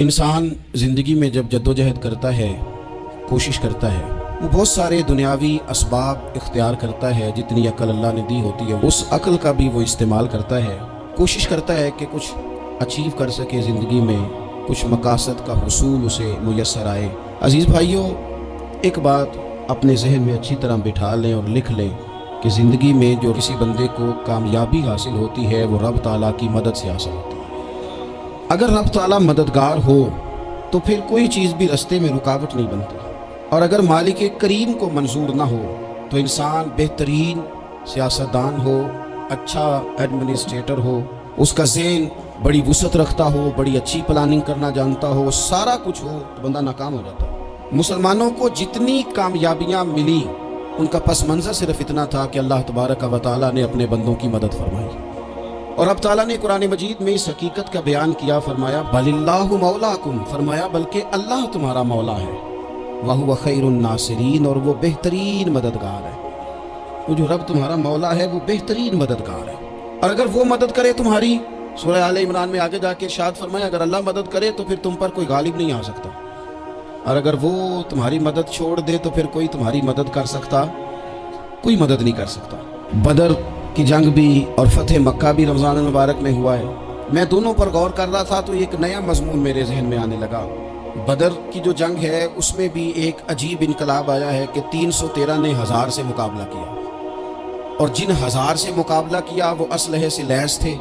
इंसान ज़िंदगी में जब जद्दोजहद करता है, कोशिश करता है, वो बहुत सारे दुनियावी असबाब इख्तियार करता है। जितनी अक्ल अल्लाह ने दी होती है उस अक्ल का भी वो इस्तेमाल करता है। कोशिश करता है कि कुछ अचीव कर सके ज़िंदगी में, कुछ मकासद का हुसूल उसे मुयस्सर आए। अज़ीज़ भाइयों, एक बात अपने जहन में अच्छी तरह बिठा लें और लिख लें कि ज़िंदगी में जो किसी बंदे को कामयाबी हासिल होती है वो रब ताला की मदद से हासिल होती है। अगर रब ताला मददगार हो तो फिर कोई चीज़ भी रास्ते में रुकावट नहीं बनती, और अगर मालिक करीम को मंजूर ना हो तो इंसान बेहतरीन सियासतदान हो, अच्छा एडमिनिस्ट्रेटर हो, उसका ज़हन बड़ी वुसअत रखता हो, बड़ी अच्छी प्लानिंग करना जानता हो, सारा कुछ हो, तो बंदा नाकाम हो जाता है। मुसलमानों को जितनी कामयाबियाँ मिली उनका पस मंज़र सिर्फ इतना था कि अल्लाह तबारक व तआला ने अपने बंदों की मदद फरमाई। और अब ताला ने कुरान मजीद में इस हकीकत का बयान किया, फरमाया बलिल्लाहु मौलाकुम, फरमाया बल्कि अल्लाह तुम्हारा मौला है, वहुव खैरुन नासिरीन, और वो बेहतरीन मददगार है। वो जो रब तुम्हारा मौला है वो बेहतरीन मददगार है। और अगर वो मदद करे तुम्हारी, सूरह आले इमरान में आगे जाके इरशाद फरमाया अगर अल्लाह मदद करे तो फिर तुम पर कोई गालिब नहीं आ सकता, और अगर वो तुम्हारी मदद छोड़ दे तो फिर कोई तुम्हारी मदद कर सकता, कोई मदद नहीं कर सकता। बदर की जंग भी और फतेह मक्का भी रमज़ान मुबारक में हुआ है। मैं दोनों पर गौर कर रहा था तो एक नया मजमून मेरे जहन में आने लगा। बदर की जो जंग है उसमें भी एक अजीब इनकलाब आया है कि 313 ने 1000 से मुकाबला किया, और जिन 1000 से मुकाबला किया वो असलहे से लैस थे,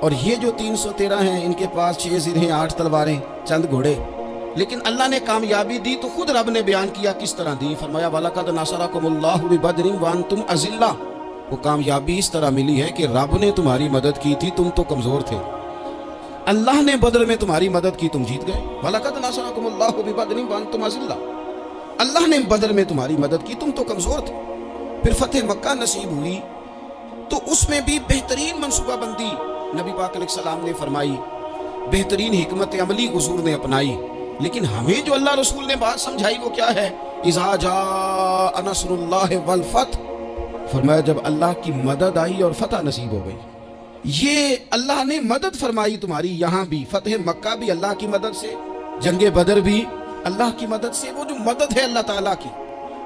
और ये जो 313 हैं इनके पास 6 सिरें, 8 तलवारें, चंद घोड़े। लेकिन अल्लाह ने कामयाबी दी तो खुद रब ने बयान किया किस तरह दी। फरमाया वलक़द नसरकुमुल्लाहु बिबदरिन व अंतुम अज़िल्ला। वो कामयाबी इस तरह मिली है कि रब ने तुम्हारी मदद की थी, तुम तो कमज़ोर थे, अल्लाह ने बदर में तुम्हारी मदद की, तुम जीत गए। वलक़द नसरकुमुल्लाहु बिबदरिन व अंतुम अज़िल्ला, अल्लाह ने बदर में तुम्हारी मदद की, तुम तो कमज़ोर थे। फिर फतेह मक्का नसीब हुई तो उसमें भी बेहतरीन मनसूबाबंदी नबी पाक अलैहिस्सलाम ने फरमाई, बेहतरीन हिकमत अमली हुजूर ने अपनाई। लेकिन हमें जो अल्लाह रसूल ने बात समझाई वो क्या है, इज़ा जाअ नस्रुल्लाहि वल फतह, फरमाया जब अल्लाह की मदद आई और फतह नसीब हो गई। ये अल्लाह ने मदद फरमाई तुम्हारी, यहाँ भी फतेह मक्का भी अल्लाह की मदद से, जंगे बदर भी अल्लाह की मदद से। वो जो मदद है अल्लाह ताला की,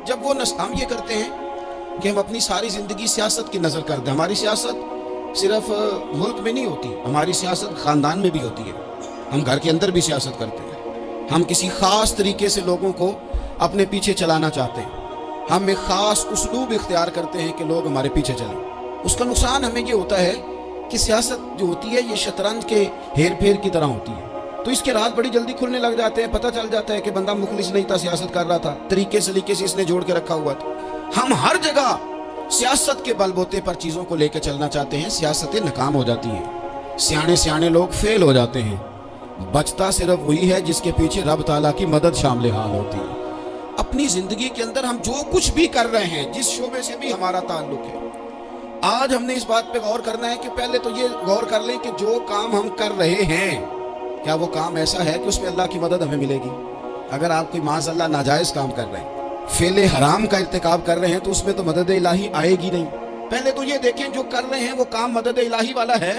जब वो हम ये करते हैं कि हम अपनी सारी ज़िंदगी सियासत की नज़र कर दें। हमारी सियासत सिर्फ मुल्क में नहीं होती, हमारी सियासत ख़ानदान में भी होती है। हम घर के अंदर भी सियासत करते हैं, हम किसी ख़ास तरीके से लोगों को अपने पीछे चलाना चाहते हैं, हम एक ख़ास उसलूब इख्तियार करते हैं कि लोग हमारे पीछे चलें। उसका नुकसान हमें ये होता है कि सियासत जो होती है ये शतरंज के हेर फेर की तरह होती है। तो इसके रात बड़ी जल्दी खुलने लग जाते हैं, पता चल जाता है कि बंदा मुखलिस नहीं था, सियासत कर रहा था, तरीके सलीके से इसने जोड़ के रखा हुआ था। हम हर जगह सियासत के बलबोते पर चीज़ों को लेकर चलना चाहते हैं, सियासतें नाकाम हो जाती हैं, सियाने सियाने लोग फेल हो जाते हैं। बचता सिर्फ वही है जिसके पीछे रब ताला की मदद शामिल हाल होती है। अपनी ज़िंदगी के अंदर हम जो कुछ भी कर रहे हैं, जिस शोबे से भी हमारा ताल्लुक है, आज हमने इस बात पे गौर करना है कि पहले तो ये गौर कर लें कि जो काम हम कर रहे हैं क्या वो काम ऐसा है कि उसमें अल्लाह की मदद हमें मिलेगी। अगर आप कोई माज़अल्लाह नाजायज़ काम कर रहे हैं, फेले हराम का इर्तिकाब कर रहे हैं, तो उसमें तो मदद इलाही आएगी नहीं। पहले तो ये देखें जो कर रहे हैं वो काम मदद इलाही वाला है,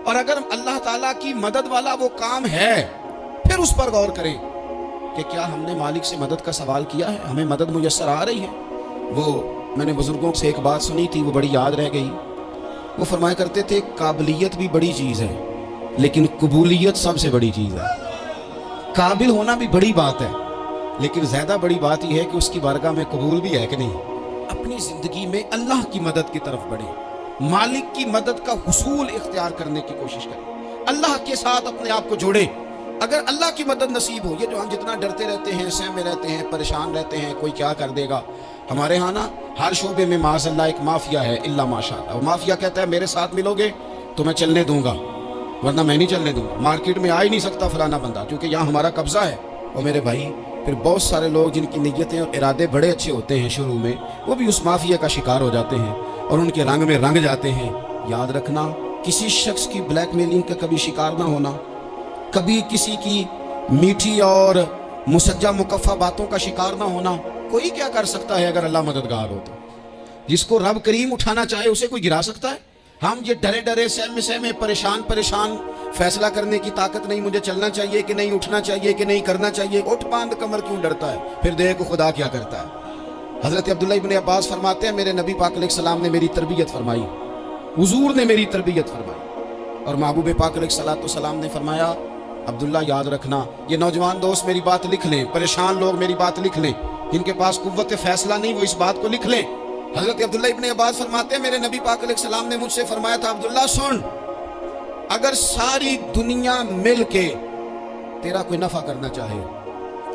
और अगर अल्लाह ताला की मदद वाला वो काम है फिर उस पर गौर करें कि क्या हमने मालिक से मदद का सवाल किया है, हमें मदद मुयस्सर आ रही है। वो मैंने बुजुर्गों से एक बात सुनी थी, वो बड़ी याद रह गई। वो फरमाया करते थे काबिलियत भी बड़ी चीज़ है लेकिन कबूलियत सबसे बड़ी चीज़ है। काबिल होना भी बड़ी बात है लेकिन ज़्यादा बड़ी बात यह है कि उसकी बारगाह में कबूल भी है कि नहीं। अपनी ज़िंदगी में अल्लाह की मदद की तरफ बढ़े, मालिक की मदद का हुसूल इख्तियार करने की कोशिश करें, अल्लाह के साथ अपने आप को जोड़े। अगर अल्लाह की मदद नसीब हो, ये जो हम जितना डरते रहते हैं, सहमे रहते हैं, परेशान रहते हैं, कोई क्या कर देगा। हमारे यहाँ ना हर शोबे में माज़अल्लाह एक माफिया है, इल्ला माशाअल्लाह। माफिया कहता है मेरे साथ मिलोगे तो मैं चलने दूंगा, वरना मैं नहीं चलने दूंगा। मार्केट में आ ही नहीं सकता फलाना बंदा क्योंकि यहाँ हमारा कब्जा है। और मेरे भाई फिर बहुत सारे लोग जिनकी नीयतें और इरादे बड़े अच्छे होते हैं शुरू में, वो भी उस माफिया का शिकार हो जाते हैं और उनके रंग में रंग जाते हैं। याद रखना, किसी शख्स की ब्लैकमेलिंग का कभी शिकार ना होना, कभी किसी की मीठी और मुसज्जा मुकफ़ा बातों का शिकार ना होना। कोई क्या कर सकता है अगर अल्लाह मददगार हो तो? जिसको रब करीम उठाना चाहे उसे कोई गिरा सकता है? हम ये डरे डरे सहमे सहमे परेशान परेशान फैसला करने की ताकत नहीं, मुझे चलना चाहिए कि नहीं, उठना चाहिए कि नहीं, करना चाहिए, उठ बांध कमर क्यों डरता है? फिर देखो खुदा क्या करता है। हजरत अब्दुल्ला इब्न अब्बास फरमाते हैं मेरे नबी पाक अलैहिस्सलाम ने मेरी तरबियत फरमाई, हुजूर ने मेरी तरबियत फरमाई, और महबूब पाक अलैहिस्सलाम ने फरमाया अब्दुल्ला याद रखना, ये नौजवान दोस्त मेरी बात लिख लें, परेशान लोग मेरी बात लिख लें, जिनके पास कुव्वत फैसला नहीं वो इस बात को लिख लें। हजरत अब्दुल्ला इब्न अब्बास फरमाते हैं मेरे नबी पाक अलैहिस्सलाम ने मुझसे फरमाया था अब्दुल्ला सुन, अगर सारी दुनिया मिल के तेरा कोई नफा करना चाहे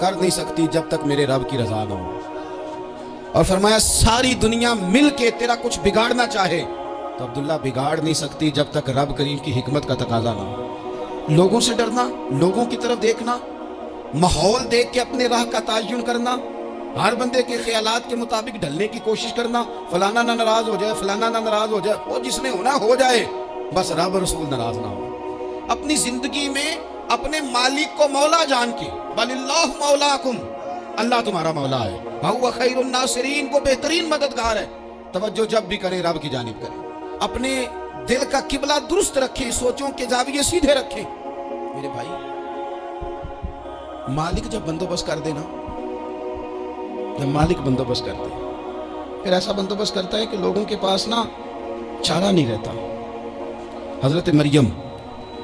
कर नहीं सकती जब तक मेरे रब की रजा ना हो, और फरमाया सारी दुनिया मिल के तेरा कुछ बिगाड़ना चाहे तो अब्दुल्ला बिगाड़ नहीं सकती जब तक रब करीम की हिकमत का तकाजा ना हो। लोगों से डरना, लोगों की तरफ देखना, माहौल देख के अपने राह का तयन करना, हर बंदे के ख्यालात के मुताबिक ढलने की कोशिश करना, फलाना ना नाराज हो जाए, फलाना ना नाराज हो जाए, वो जिसने होना हो जाए, बस रब रसूल नाराज ना हो। अपनी जिंदगी में अपने मालिक को मौला जान के, बलिल्लाहु मौलाकुम, अल्लाह तुम्हारा मौला है, वहुवा खैरुन नासिरीन, को बेहतरीन मददगार है। तवज्जो जब भी करें रब की जानिब करें, अपने दिल का किबला दुरुस्त रखें, सोचों के जाविये सीधे रखें। मेरे भाई, मालिक जब बंदोबस्त कर देना, जब मालिक बंदोबस्त कर दे, फिर ऐसा बंदोबस्त करता है कि लोगों के पास ना चारा नहीं रहता। हजरत मरियम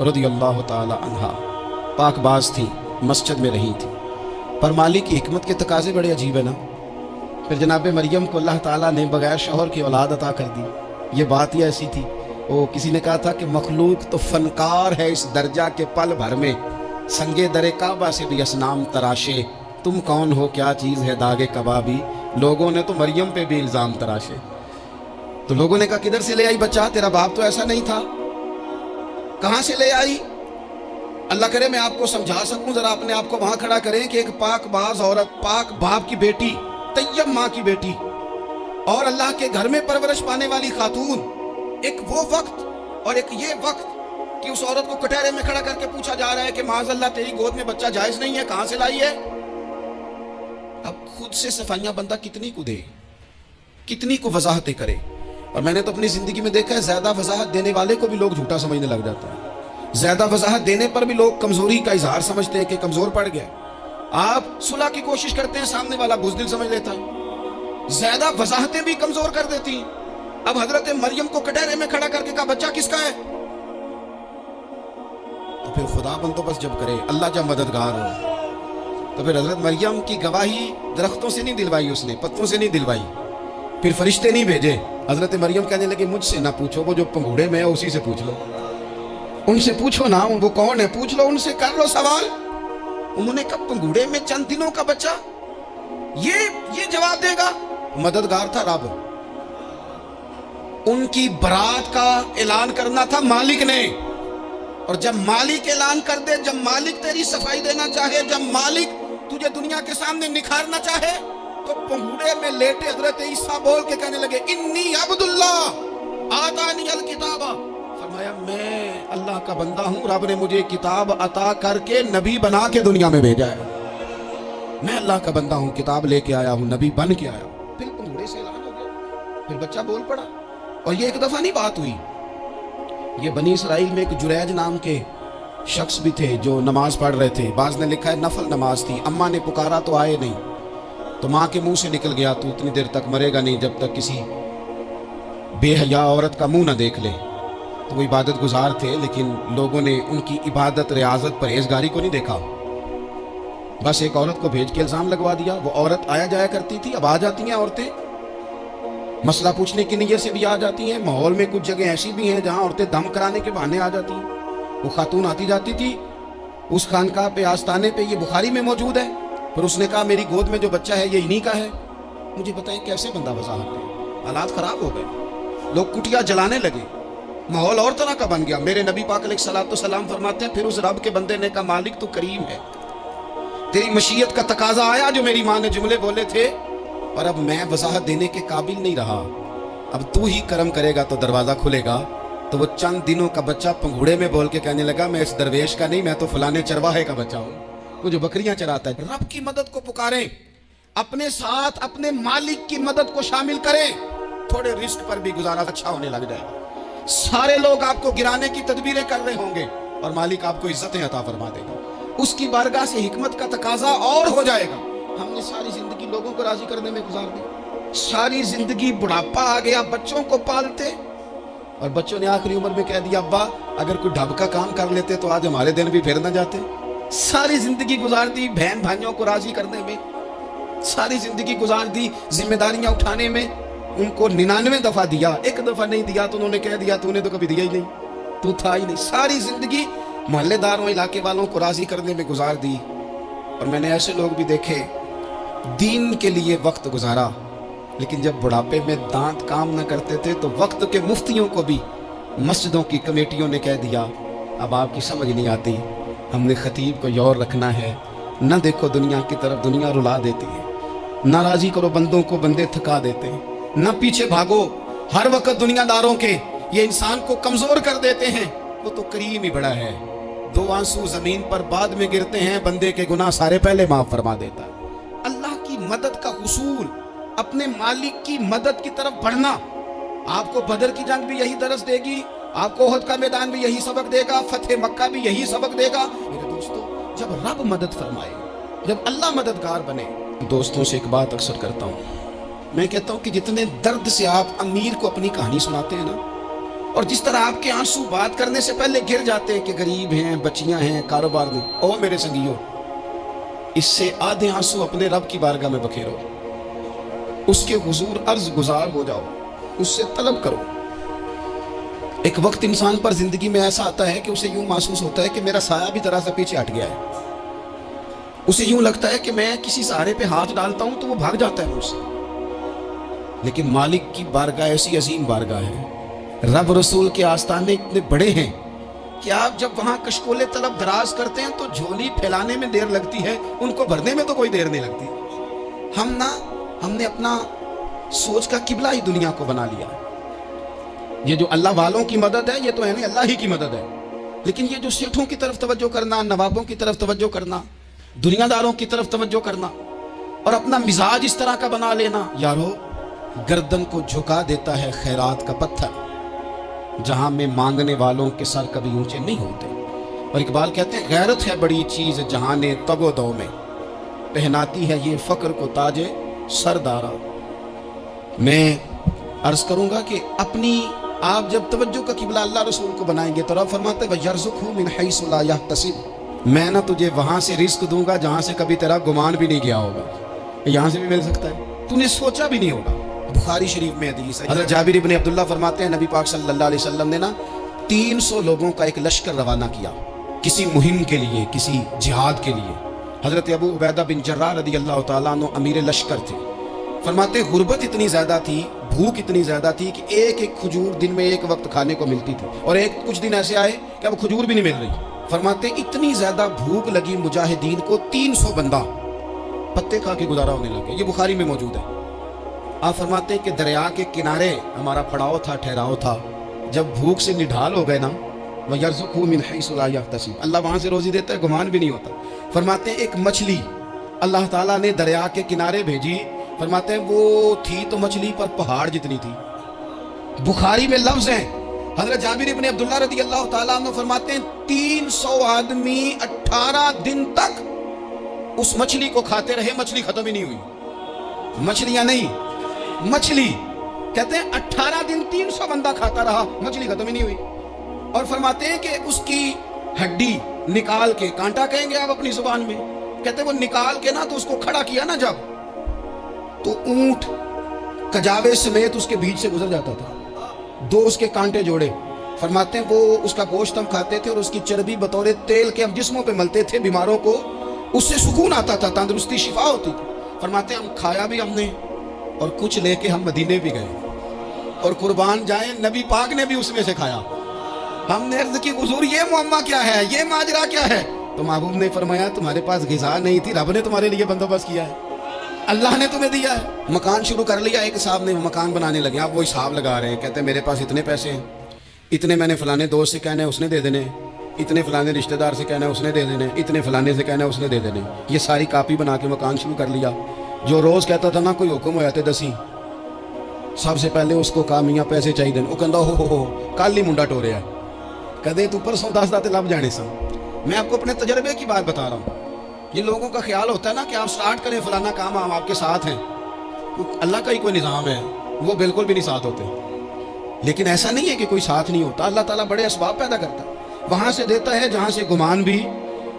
रज़ियल्लाहु ताला अन्हा पाकबाज थी, मस्जिद में रही थी, पर मालिक की हिकमत के तकाजे बड़े अजीब है ना। फिर जनाब मरियम को अल्लाह ताला ने बगैर शौहर की औलाद अता कर दी। ये बात ही ऐसी थी, वो किसी ने कहा था कि मखलूक तो फनकार है इस दर्जा के पल भर में, संगे दरे काबा से भी असनाम तराशे, तुम कौन हो क्या चीज़ है दागे कबाबी। लोगों ने तो मरियम पे भी इल्ज़ाम तराशे। तो लोगों ने कहा किधर से ले आई बच्चा, तेरा बाप तो ऐसा नहीं था, कहां से ले आई? अल्लाह करे मैं आपको समझा सकूं, जरा अपने आप को वहां खड़ा करें कि एक पाकबाज औरत, पाक बाप की बेटी, तैयब माँ की बेटी, और अल्लाह के घर में परवरिश पाने वाली खातून, एक वो वक्त और एक ये वक्त कि उस औरत को कटहरे में खड़ा करके पूछा जा रहा है कि माज़अल्लाह तेरी गोद में बच्चा जायज नहीं है, कहां से लाई है? अब खुद से सफाइयां बंदा कितनी को दे, कितनी को वजाहतें करे। और मैंने तो अपनी जिंदगी में देखा है, ज्यादा वजाहत देने वाले को भी लोग झूठा समझने लग जाते हैं। ज्यादा वजाहत देने पर भी लोग कमजोरी का इजहार समझते हैं कि कमजोर पड़ गया। आप सुलह की कोशिश करते हैं, सामने वाला बुज़दिल समझ लेता है। ज्यादा वजाहतें भी कमजोर कर देती हैं। अब हजरत मरियम को कटहरे में खड़ा करके कहा बच्चा किसका है? तो फिर खुदा बंदोबस्त जब करे, अल्लाह जब मददगार हो, तो फिर हजरत मरियम की गवाही दरख्तों से नहीं दिलवाई उसने, पत्तों से नहीं दिलवाई, फिर फरिश्ते नहीं भेजे। हजरत मरियम कहने लगे मुझसे ना पूछो, वो जो पंगूड़े में है उसी से पूछ लो, उनसे पूछो ना, वो कौन है पूछ लो, उनसे कर लो सवाल। उन्होंने कहा पंगूड़े में चंद दिनों का बच्चा, ये जवाब देगा? मददगार था रब। उनकी बरात का ऐलान करना था मालिक ने, और जब मालिक ऐलान कर दे, जब मालिक तेरी सफाई देना चाहे, जब मालिक तुझे दुनिया के सामने निखारना चाहे, तो पंगूड़े में लेटे हजरत ईसा बोल के कहने लगे इन्नी अब्दुल्लाह आतानी अल किताबा, फरमाया मैं अल्लाह का बंदा हूं, रब ने मुझे किताब अता करके नबी बना के दुनिया में भेजा है। मैं अल्लाह का बंदा हूं, किताब लेके आया हूं, नबी बन के आया हूं। फिर पंगूड़े से ऐलान हो गया, फिर बच्चा बोल पड़ा। और ये एक दफा नहीं बात हुई, ये बनी इसराइल में एक जुरैज नाम के शख्स भी थे जो नमाज पढ़ रहे थे। बाज ने लिखा है नफल नमाज थी, अम्मा ने पुकारा तो आए नहीं, तो माँ के मुंह से निकल गया तू उतनी देर तक मरेगा नहीं जब तक किसी बेहया औरत का मुंह ना देख ले। तो वो इबादत गुजार थे, लेकिन लोगों ने उनकी इबादत, रियाजत, परहेजगारी को नहीं देखा। बस एक औरत को भेज के इल्ज़ाम लगवा दिया। वो औरत आया जाया करती थी, अब आ जाती हैं औरतें, मसला पूछने की नीयत से भी आ जाती हैं। माहौल में कुछ जगह ऐसी भी हैं जहाँ औरतें दम कराने के बहाने आ जाती हैं। वो खातून आती जाती थी, उस खानकाह पे, आस्थाने पे, ये बुखारी में मौजूद है। फिर उसने कहा मेरी गोद में जो बच्चा है ये इन्हीं का है। मुझे बताएं कैसे बंदा वजाहत दे? हालात खराब हो गए, लोग कुटिया जलाने लगे, माहौल और तरह का बन गया। मेरे नबी पाक अलैहिस्सलाम फरमाते हैं फिर उस रब के बंदे ने कहा मालिक तू करीम है, तेरी मशीयत का तकाजा आया जो मेरी माँ ने जुमले बोले थे, और अब मैं वजाहत देने के काबिल नहीं रहा। अब तू ही करम करेगा तो दरवाजा खुलेगा। तो वो चंद दिनों का बच्चा पंगूड़े में बोल के कहने लगा मैं इस दरवेश का नहीं, मैं तो फलाने चरवाहे का बच्चा हूँ, वो जो बकरियां चराता है। रब की मदद को पुकारें, अपने साथ अपने मालिक की मदद को शामिल करें, थोड़े रिस्क पर भी गुजारा अच्छा होने लग जाएगा। सारे लोग आपको गिराने की तदबीरें कर रहे होंगे, اور مالک آپ کو عزتیں عطا فرما دے گا، اس کی بارگاہ سے حکمت کا تقاضا اور ہو جائے گا۔ ہم نے ساری زندگی لوگوں کو راضی کرنے میں گزار دی، ساری زندگی بڑھاپا آ گیا بچوں کو پالتے، اور بچوں نے آخری عمر میں کہہ دیا ابا اگر کوئی ڈھب کا کام کر لیتے تو آج ہمارے دن بھی پھر نہ جاتے۔ ساری زندگی گزار دی بہن بھائیوں کو راضی کرنے میں، ساری زندگی گزار دی ذمہ داریاں اٹھانے میں، ان کو 99 دفعہ دیا، ایک دفعہ نہیں دیا تو انہوں نے کہہ دیا تو نے تو کبھی دیا ہی نہیں، تو تھا ہی نہیں۔ ساری زندگی محلے داروں علاقے والوں کو راضی کرنے میں گزار دی، اور میں نے ایسے لوگ بھی دیکھے دین کے لیے وقت گزارا، لیکن جب بڑھاپے میں دانت کام نہ کرتے تھے تو وقت کے مفتیوں کو بھی مسجدوں کی کمیٹیوں نے کہہ دیا اب آپ کی سمجھ نہیں آتی، ہم نے خطیب کو یور رکھنا ہے، نہ دیکھو دنیا کی طرف دنیا رلا دیتی ہے، نہ راضی کرو بندوں کو بندے تھکا دیتے ہیں، نہ پیچھے بھاگو ہر وقت دنیا داروں کے، یہ انسان کو کمزور کر دیتے ہیں، وہ تو کریم ہی بڑا ہے، 2 آنسو زمین پر بعد میں گرتے ہیں، بندے کے گناہ سارے پہلے معاف فرما دیتا ہے۔ اللہ کی مدد کا حصول، اپنے مالک کی مدد کی طرف بڑھنا، آپ کو بدر کی جنگ بھی یہی درس دے گی، آپ کو احد کا میدان بھی یہی سبق دے گا، فتح مکہ بھی یہی سبق دے گا۔ میرے دوستو، جب رب مدد فرمائے، جب اللہ مددگار بنے، دوستوں سے ایک بات اکثر کرتا ہوں، میں کہتا ہوں کہ جتنے درد سے آپ امیر کو اپنی کہانی سناتے ہیں نا، اور جس طرح آپ کے آنسو بات کرنے سے پہلے گر جاتے ہیں کہ غریب ہیں، بچیاں ہیں، کاروبار نہیں، او میرے سنگیوں، اس سے آدھے آنسو اپنے رب کی بارگاہ میں بکھیرو، اس کے حضور عرض گزار ہو جاؤ، اس سے طلب کرو۔ ایک وقت انسان پر زندگی میں ایسا آتا ہے کہ اسے یوں محسوس ہوتا ہے کہ میرا سایہ بھی ذرا سا پیچھے ہٹ گیا ہے، اسے یوں لگتا ہے کہ میں کسی سہارے پہ ہاتھ ڈالتا ہوں تو وہ بھاگ جاتا ہے مجھ سے، لیکن مالک کی بارگاہ ایسی عظیم بارگاہ ہے، رب رسول کے آستانے اتنے بڑے ہیں کہ آپ جب وہاں کشکول طلب دراز کرتے ہیں تو جھولی پھیلانے میں دیر لگتی ہے، ان کو بھرنے میں تو کوئی دیر نہیں لگتی۔ ہم نے اپنا سوچ کا قبلہ ہی دنیا کو بنا لیا۔ یہ جو اللہ والوں کی مدد ہے یہ تو یعنی اللہ ہی کی مدد ہے، لیکن یہ جو سیٹھوں کی طرف توجہ کرنا، نوابوں کی طرف توجہ کرنا، دنیا داروں کی طرف توجہ کرنا، اور اپنا مزاج اس طرح کا بنا لینا، یارو گردن کو جھکا دیتا ہے خیرات کا پتھر، جہاں میں مانگنے والوں کے سر کبھی اونچے نہیں ہوتے۔ اور اقبال کہتے ہیں غیرت ہے بڑی چیز جہاں نے تگ و دو میں، پہناتی ہے یہ فقر کو تاج سردارا۔ میں عرض کروں گا کہ اپنی آپ جب توجہ کا قبلہ اللہ رسول کو بنائیں گے تو رب فرماتا ہے وَيَرْزُقْهُ مِنْ حَيْثُ لَا يَحْتَسِبُ، میں نہ تجھے وہاں سے رزق دوں گا جہاں سے کبھی تیرا گمان بھی نہیں گیا ہوگا، یہاں سے بھی مل سکتا ہے، تو نے سوچا بھی نہیں ہوگا۔ بخاری شریف میں حدیث ہے، حضرت جابر ابن عبداللہ فرماتے ہیں نبی پاک صلی اللہ علیہ وسلم نے 300 لوگوں کا ایک لشکر روانہ کیا کسی مہم کے لیے، کسی جہاد کے لیے۔ حضرت ابو عبیدہ بن جراح رضی اللہ تعالیٰ عنہ امیر لشکر تھے۔ فرماتے غربت اتنی زیادہ تھی، بھوک اتنی زیادہ تھی کہ ایک کھجور دن میں ایک وقت کھانے کو ملتی تھی، اور کچھ دن ایسے آئے کہ اب کھجور بھی نہیں مل رہی۔ فرماتے اتنی زیادہ بھوک لگی مجاہدین کو، 300 بندہ پتے کھا کے گزارا ہونے لگے، یہ بخاری میں موجود ہے۔ آپ فرماتے ہیں کہ دریا کے کنارے ہمارا پڑاؤ تھا، ٹھہراؤ تھا، جب بھوک سے نڈھال ہو گئے نا، وَيَرْزُقْهُ مِنْ حَيْثُ لَا يَحْتَسِبُ، اللہ وہاں سے روزی دیتا ہے، گمان بھی نہیں ہوتا۔ فرماتے ہیں ایک مچھلی اللہ تعالیٰ نے دریا کے کنارے بھیجی، فرماتے ہیں وہ تھی تو مچھلی پر پہاڑ جتنی تھی۔ بخاری میں لفظ ہیں، حضرت جابر ابن عبداللہ رضی اللہ تعالیٰ عنہ فرماتے ہیں 300 آدمی 18 دن تک اس مچھلی کو کھاتے رہے، مچھلی ختم ہی نہیں ہوئی۔ مچھلیاں نہیں، مچھلی کہتے ہیں 18 دن 300 بندہ کھاتا رہا، مچھلی ختم ہی نہیں ہوئی۔ اور فرماتے ہیں کہ اس کی ہڈی نکال کے، کانٹا کہیں گے آپ اپنی زبان میں، کہتے ہیں وہ نکال کے نا تو اس کو کھڑا کیا نا جب، تو اونٹ کجاوے سمیت اس کے بیچ سے گزر جاتا تھا، 2 اس کے کانٹے جوڑے۔ فرماتے ہیں وہ اس کا گوشت ہم کھاتے تھے اور اس کی چربی بطور تیل کے ہم جسموں پہ ملتے تھے، بیماروں کو اس سے سکون آتا تھا، تندرستی شفا ہوتی تھی۔ فرماتے ہیں ہم کھایا بھی ہم نے، اور کچھ لے کے ہم مدینے بھی گئے، اور قربان جائیں نبی پاک نے بھی اس میں سے کھایا۔ ہم نے عرض کی حضور یہ معمہ کیا ہے، یہ ماجرا کیا ہے؟ تو محبوب نے فرمایا تمہارے پاس غذا نہیں تھی، رب نے تمہارے لیے بندوبست کیا ہے، اللہ نے تمہیں دیا ہے۔ مکان شروع کر لیا، ایک صاحب نے مکان بنانے لگے، آپ وہ حساب لگا رہے ہیں، کہتے ہیں میرے پاس اتنے پیسے ہیں، اتنے میں نے فلانے دوست سے کہنا ہے اس نے دے دینے، اتنے فلانے رشتہ دار سے کہنا ہے اس نے دے دینے، اتنے فلانے سے کہنا ہے اس نے دے دینے۔ یہ ساری کاپی بنا کے مکان شروع کر لیا۔ جو روز کہتا تھا نا کوئی حکم ہو جاتے 10 سب سے پہلے اس کو کہا میاں پیسے چاہیے، وہ کہندا ہو کل ہی منڈا ٹوریا، کدے تو پرسوں دس داتے لب جانے سن. میں آپ کو اپنے تجربے کی بات بتا رہا ہوں. یہ لوگوں کا خیال ہوتا ہے نا کہ آپ سٹارٹ کریں فلانا کام، ہم آپ کے ساتھ ہیں. اللہ کا ہی کوئی نظام ہے، وہ بالکل بھی نہیں ساتھ ہوتے. لیکن ایسا نہیں ہے کہ کوئی ساتھ نہیں ہوتا. اللہ تعالیٰ بڑے اسباب پیدا کرتا ہے، وہاں سے دیتا ہے جہاں سے گمان بھی.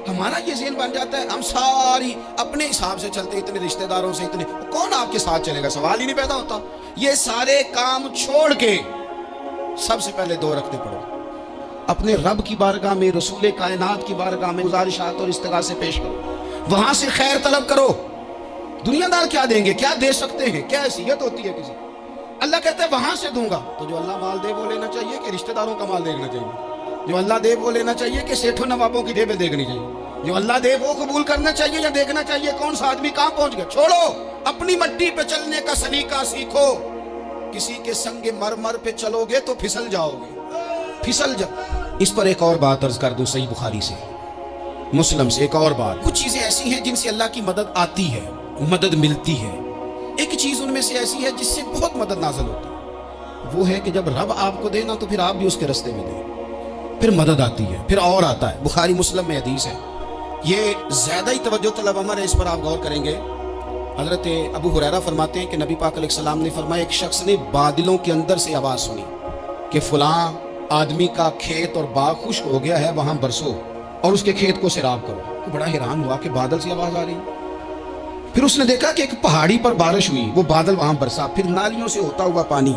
ہمارا یہ ذہن بن جاتا ہے ہم ساری اپنے حساب سے چلتے، اتنے رشتہ داروں سے اتنے، کون آپ کے ساتھ چلے گا؟ سوال ہی نہیں پیدا ہوتا. یہ سارے کام چھوڑ کے سب سے پہلے دو رکھتے پڑو. اپنے رب کی بارگاہ میں، رسول کائنات کی بارگاہ میں گزارشات اور استغاثے پیش کرو، وہاں سے خیر طلب کرو. دنیا دار کیا دیں گے، کیا دے سکتے ہیں، کیا حیثیت ہوتی ہے کسی. اللہ کہتا ہے وہاں سے دوں گا. تو جو اللہ مال دے وہ لینا چاہیے کہ رشتہ داروں کا مال دیکھنا چاہیے؟ جو اللہ دے وہ لینا چاہیے کہ سیٹھوں نوابوں کی جیبیں دیکھنی چاہیے؟ جو اللہ دے وہ قبول کرنا چاہیے یا دیکھنا چاہیے کون سا آدمی کہاں پہنچ گیا؟ چھوڑو، اپنی مٹی پہ چلنے کا سلیقہ سیکھو. کسی کے سنگ مرمر پہ چلو گے تو پھسل جاؤ گے، پھسل جاؤ. اس پر ایک اور بات عرض کر دوں، صحیح بخاری سے، مسلم سے. ایک اور بات، کچھ چیزیں ایسی ہیں جن سے اللہ کی مدد آتی ہے، مدد ملتی ہے. ایک چیز ان میں سے ایسی ہے جس سے بہت مدد نازل ہوتی ہے، وہ ہے کہ جب رب آپ کو دے نا تو پھر آپ بھی اس کے رستے میں دیں، پھر مدد آتی ہے، پھر اور آتا ہے. بخاری مسلم میں حدیث ہے، یہ زیادہ ہی توجہ طلب عمر ہے، اس پر آپ غور کریں گے. حضرت ابو ہریرہ فرماتے ہیں کہ نبی پاک علیہ السلام نے فرمایا ایک شخص نے بادلوں کے اندر سے آواز سنی کہ فلاں آدمی کا کھیت اور باغ خشک ہو گیا ہے، وہاں برسو اور اس کے کھیت کو سیراب کرو. تو بڑا حیران ہوا کہ بادل سے آواز آ رہی. پھر اس نے دیکھا کہ ایک پہاڑی پر بارش ہوئی، وہ بادل وہاں برسا، پھر نالیوں سے ہوتا ہوا پانی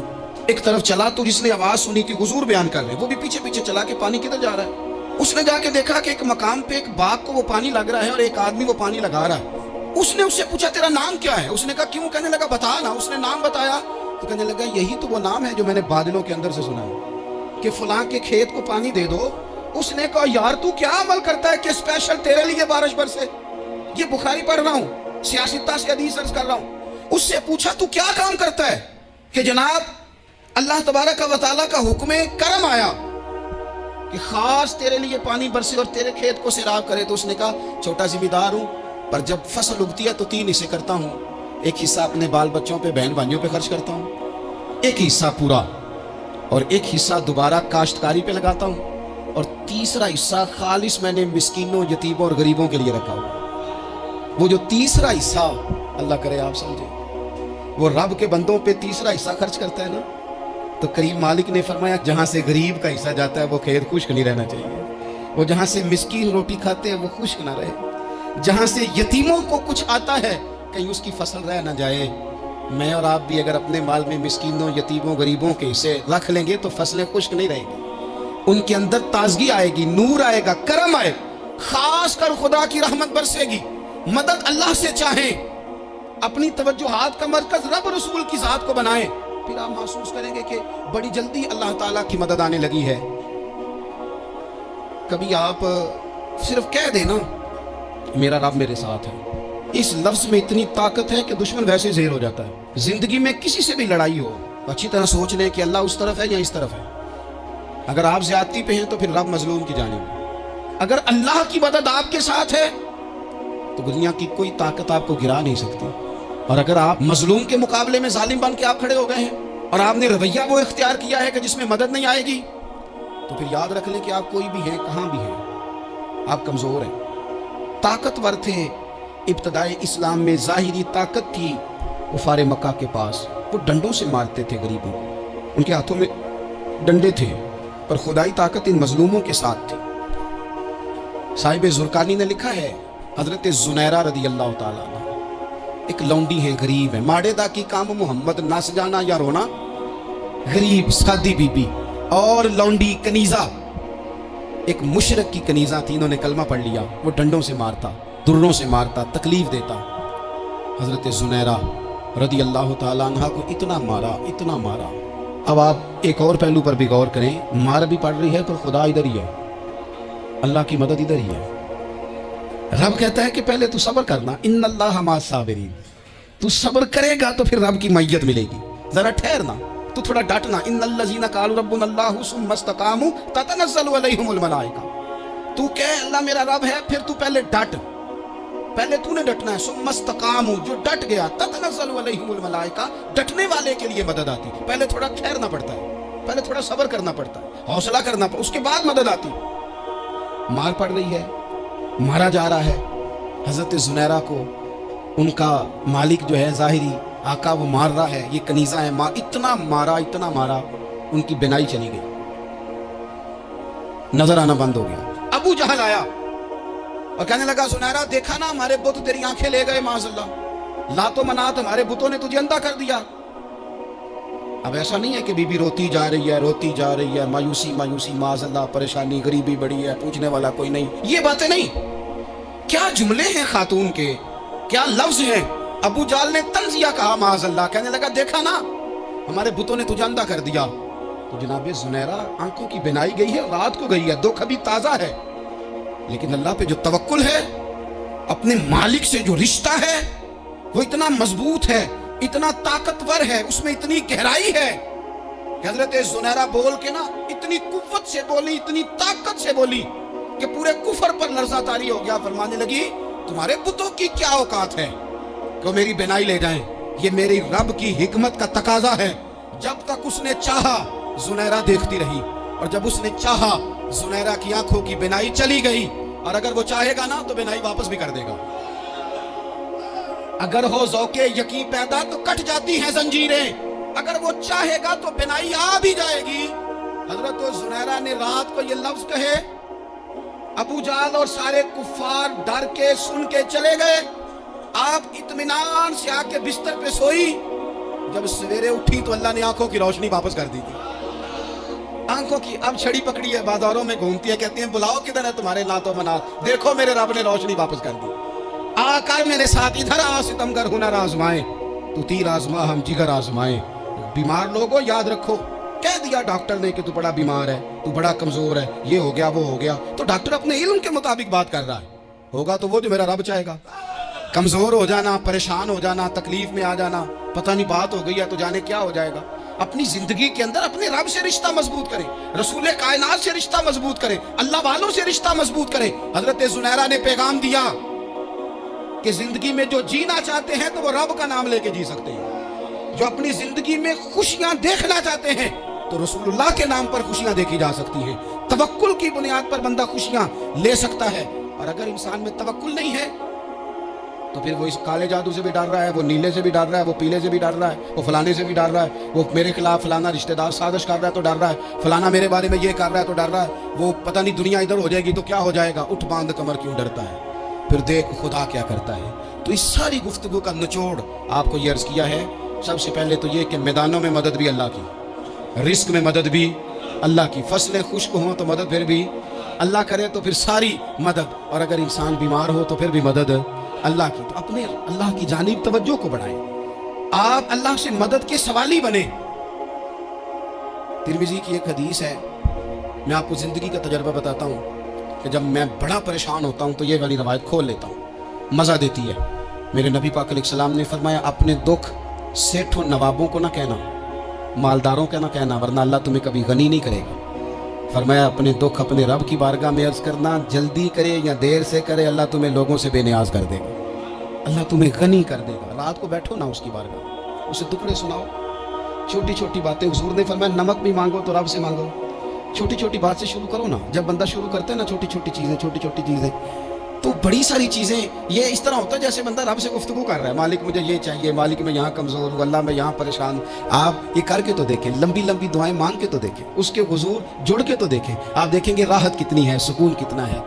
ایک طرف چلا. تو جس نے آواز سنی کہ حضور بیان کر رہے، وہ بھی پیچھے پیچھے چلا کہ پانی کدھر جا رہا ہے. اس نے جا کے دیکھا کہ ایک مقام پہ ایک باغ کو وہ پانی لگ رہا ہے اور ایک آدمی وہ پانی لگا رہا ہے. اس نے اس سے پوچھا تیرا نام کیا ہے؟ اس نے کہا کیوں؟ کہنے لگا بتا نا. اس نے نام بتایا تو کہنے لگا یہی تو وہ نام ہے جو میں نے بادلوں کے اندر سے سنا ہے کہ فلاں کے کھیت کو پانی دے دو. اس نے کہا یار تو کیا عمل کرتا ہے کہ اسپیشل تیرے لیے بارش برسے؟ یہ بخاری پڑھ رہا ہوں، سیاستہ سے حدیث عرض کر رہا ہوں. اس سے پوچھا تو کیا کام کرتا ہے کہ جناب اللہ تبارک و تعالیٰ کا حکم کرم آیا کہ خاص تیرے لیے پانی برسے اور تیرے کھیت کو سیراب کرے؟ تو اس نے کہا چھوٹا ذمہ دار ہوں، پر جب فصل اگتی ہے تو 3 حصے کرتا ہوں. ایک حصہ اپنے بال بچوں پہ، بہن بھائیوں پہ خرچ کرتا ہوں، ایک حصہ پورا، اور ایک حصہ دوبارہ کاشتکاری پہ لگاتا ہوں، اور تیسرا حصہ خالص میں نے مسکینوں، یتیموں اور غریبوں کے لیے رکھا ہوں. وہ جو تیسرا حصہ، اللہ کرے آپ سمجھے، وہ رب کے بندوں پہ تیسرا حصہ خرچ کرتا ہے نا. تو کریم مالک نے فرمایا جہاں سے غریب کا حصہ جاتا ہے وہ کھیت خشک نہیں رہنا چاہیے، وہ جہاں سے مسکین روٹی کھاتے ہیں وہ خشک نہ رہے، جہاں سے یتیموں کو کچھ آتا ہے کہیں اس کی فصل رہ نہ جائے. میں اور آپ بھی اگر اپنے مال میں مسکینوں، یتیموں، غریبوں کے حصے رکھ لیں گے تو فصلیں خشک نہیں رہیں گی، ان کے اندر تازگی آئے گی، نور آئے گا، کرم آئے گا، خاص کر خدا کی رحمت برسے گی. مدد اللہ سے چاہیں، اپنی توجہات کا مرکز رب رسول کی ذات کو بنائیں، پھر آپ محسوس کریں گے کہ بڑی جلدی اللہ تعالیٰ کی مدد آنے لگی ہے. کبھی آپ صرف کہہ دینا میرا رب میرے ساتھ ہے، اس لفظ میں اتنی طاقت ہے کہ دشمن ویسے زہر ہو جاتا ہے. زندگی میں کسی سے بھی لڑائی ہو تو اچھی طرح سوچ لیں کہ اللہ اس طرف ہے یا اس طرف ہے. اگر آپ زیادتی پہ ہیں تو پھر رب مظلوم کی جانب ہے. اگر اللہ کی مدد آپ کے ساتھ ہے تو دنیا کی کوئی طاقت آپ کو گرا نہیں سکتی. اور اگر آپ مظلوم کے مقابلے میں ظالم بن کے آپ کھڑے ہو گئے ہیں اور آپ نے رویہ وہ اختیار کیا ہے کہ جس میں مدد نہیں آئے گی، تو پھر یاد رکھ لیں کہ آپ کوئی بھی ہیں، کہاں بھی ہیں، آپ کمزور ہیں. طاقتور تھے ابتدائے اسلام میں، ظاہری طاقت تھی کفار مکہ کے پاس، وہ ڈنڈوں سے مارتے تھے غریبوں، ان کے ہاتھوں میں ڈنڈے تھے، پر خدائی طاقت ان مظلوموں کے ساتھ تھی. صاحب زرقانی نے لکھا ہے حضرت زنیرہ رضی اللہ تعالیٰ عنہ ایک لونڈی ہیں، غریب ہیں، ماڑے دا کی کام محمد نہ سجانا یا رونا، غریب سادی بی بی اور لونڈی کنیزہ، ایک مشرک کی کنیزہ تھی، انہوں نے کلمہ پڑھ لیا. وہ ڈنڈوں سے مارتا، دروں سے مارتا، تکلیف دیتا. حضرت زنیرہ رضی اللہ تعالیٰ عنہ کو اتنا مارا، اتنا مارا. اب آپ ایک اور پہلو پر بھی غور کریں، مار بھی پڑ رہی ہے پر خدا ادھر ہی ہے، اللہ کی مدد ادھر ہی ہے. رب کہتا ہے کہ پہلے تو صبر کرنا، ان اللہ مع الصابرین، تو صبر کرے گا تو پھر رب کی معیت ملے گی. ذرا ٹھہرنا، تو تھوڑا ڈٹنا. ان الذین قالوا ربنا اللہ ثم استقاموا تتنزل علیہم الملائکہ. تو کہہ اللہ میرا رب ہے، پھر تو پہلے ڈٹ، پہلے تو نے ڈٹنا ہے. ثم استقاموا، جو ڈٹ گیا، تتنزل علیہم الملائکہ، ڈٹنے والے کے لیے مدد آتی. پہلے تھوڑا ٹھہرنا پڑتا ہے، पहले थोड़ा सब्र करना पड़ता है, हौसला करना पड़ता, उसके बाद मदद आती। मार पड़ रही है, मारा जा रहा है हजरत जुनैरा को, उनका मालिक जो है ज़ाहिरी आका वो मार रहा है, ये कनीज़ा है, इतना मारा उनकी बिनाई चली गई, नजर आना बंद हो गया। अबू जहल आया और कहने लगा जुनैरा देखा ना हमारे बुत तेरी आंखें ले गए, माज़अल्लाह लातो मनात हमारे बुतों ने तुझे अंधा कर दिया। अब ऐसा नहीं है कि बीबी रोती जा रही है, मायूसी माज़अल्लाह, परेशानी, गरीबी बड़ी है, पूछने वाला कोई नहीं, ये बातें नहीं। क्या जुमले हैं खातून के, क्या लफ्ज हैं। अबू जाल ने तंजिया कहा माज़अल्लाह, कहने लगा देखा ना हमारे बुतों ने तुझे अंधा कर दिया। तो जनाब जुनैरा आंखों की बिनाई गई है, रात को गई है, दुख अभी ताजा है, लेकिन अल्लाह पे जो तवक्कुल है, अपने मालिक से जो रिश्ता है वो इतना मजबूत है, इतना ताकतवर है, उसमें इतनी गहराई है कि हजरत जुनैरा बोल के ना इतनी कुव्वत से बोली, इतनी ताकत से बोली कि पूरे कुफर पर लर्जा तारी हो गया। फरमाने लगी तुम्हारे बुतों की क्या औकात है कि मेरी बिनाई ले जाएं, ये मेरी रब की हिकमत का तकाजा है। जब तक उसने चाहा जुनैरा देखती रही, और जब उसने चाहा जुनैरा की आंखों की बिनाई चली गई, और अगर वो चाहेगा ना तो बिनाई वापस भी कर देगा। अगर हो ज़ौक़े यकीन पैदा तो कट जाती हैं जंजीरें, अगर वो चाहेगा तो बिनाई आ भी जाएगी। हजरत जुनैरा ने रात को ये लफ्ज कहे, अबू जाल और सारे कुफ्फार डर के सुन के चले गए। आप इत्मीनान से आके बिस्तर पे सोई, जब सवेरे उठी तो अल्लाह ने आंखों की रोशनी वापस कर दी थी। आंखों की अब छड़ी पकड़ी है, बाजारों में घूमती है, कहती है बुलाओ किधर है तुम्हारे लातो मनात, देखो मेरे रब ने रोशनी वापस कर दी। आकर मेरे साथ इधर आ, सितमगर हुनर आजमाए, तू तीर आजमा हम जिगर आजमाए। बीमार लोगों याद रखो, कह दिया डॉक्टर ने कि तू बड़ा बीमार है, तू बड़ा कमजोर है, ये हो गया वो हो गया, तो डॉक्टर अपने इल्म के मुताबिक बात कर रहा है, होगा तो वो जो मेरा रब चाहेगा। कमजोर हो जाना, परेशान हो जाना, तकलीफ में आ जाना, पता नहीं बात हो गई है तो जाने क्या हो जाएगा। अपनी जिंदगी के अंदर अपने रब से रिश्ता मजबूत करें, रसूल कायनात से रिश्ता मजबूत करें, अल्लाह वालों से रिश्ता मजबूत करें। हजरत जुनैरा ने पैगाम दिया कि जिंदगी में जो जीना चाहते हैं तो वो रब का नाम लेके जी सकते हैं, जो अपनी जिंदगी में खुशियां देखना चाहते हैं तो रसूलुल्लाह के नाम पर खुशियां देखी जा सकती हैं। तवक्कुल की बुनियाद पर बंदा खुशियां ले सकता है, और अगर इंसान में तवक्कुल नहीं है तो फिर वो इस काले जादू से भी डर रहा है, वो नीले से भी डर रहा है, वो पीले से भी डर रहा है, वो फलाने से भी डर रहा है, वो मेरे खिलाफ फलाना रिश्तेदार साजिश कर रहा है तो डर रहा है, फलाना मेरे बारे में ये कर रहा है तो डर रहा है, वो पता नहीं दुनिया इधर हो जाएगी तो क्या हो जाएगा, उठ बांध कमर क्यों डरता है, फिर देख खुदा क्या करता है। तो इस सारी गुफ्तगू का निचोड़ आपको ये अर्ज किया है। सबसे पहले तो ये कि मैदानों में मदद भी अल्लाह की, रिस्क में मदद भी अल्लाह की, फसलें खुश्क हों तो मदद फिर भी अल्लाह करे, तो फिर सारी मदद, और अगर इंसान बीमार हो तो फिर भी मदद अल्लाह की। तो अपने अल्लाह की जानिब तवज्जो को बढ़ाएं, आप अल्लाह से मदद के सवाली बने। तिरमिज़ी की एक हदीस है, मैं आपको ज़िंदगी का तजर्बा बताता हूँ कि जब मैं बड़ा परेशान होता हूँ तो ये वाली रवायत खोल लेता हूँ, मज़ा देती है। मेरे नबी पाक अलैहिस्सलाम ने फरमाया अपने दुख सेठों नवाबों को ना कहना, मालदारों का ना कहना, वरना अल्लाह तुम्हें कभी गनी नहीं करेगा। फरमाया अपने दुख अपने रब की बारगाह में अर्ज करना, जल्दी करे या देर से करे अल्लाह तुम्हें लोगों से बेनियाज कर देगा, अल्लाह तुम्हें गनी कर देगा। रात को बैठो ना उसकी बारगाह, उसे दुखड़े सुनाओ, छोटी छोटी बातें। हुजूर ने फरमाया नमक भी मांगो तो रब से मांगो, छोटी छोटी बात से शुरू करो ना। जब बंदा शुरू करता है ना छोटी छोटी चीज़ें तो बड़ी सारी चीज़ें ये इस तरह होता है जैसे बंदा रब से गुफ्तगू कर रहा है, मालिक मुझे ये चाहिए, मालिक मैं यहाँ कमज़ोर हूँ, अल्लाह मैं यहाँ परेशान। आप ये करके तो देखें, लंबी लंबी दुआएं मांग के तो देखें, उसके हुजूर जुड़ के तो देखें, आप देखेंगे राहत कितनी है, सुकून कितना है।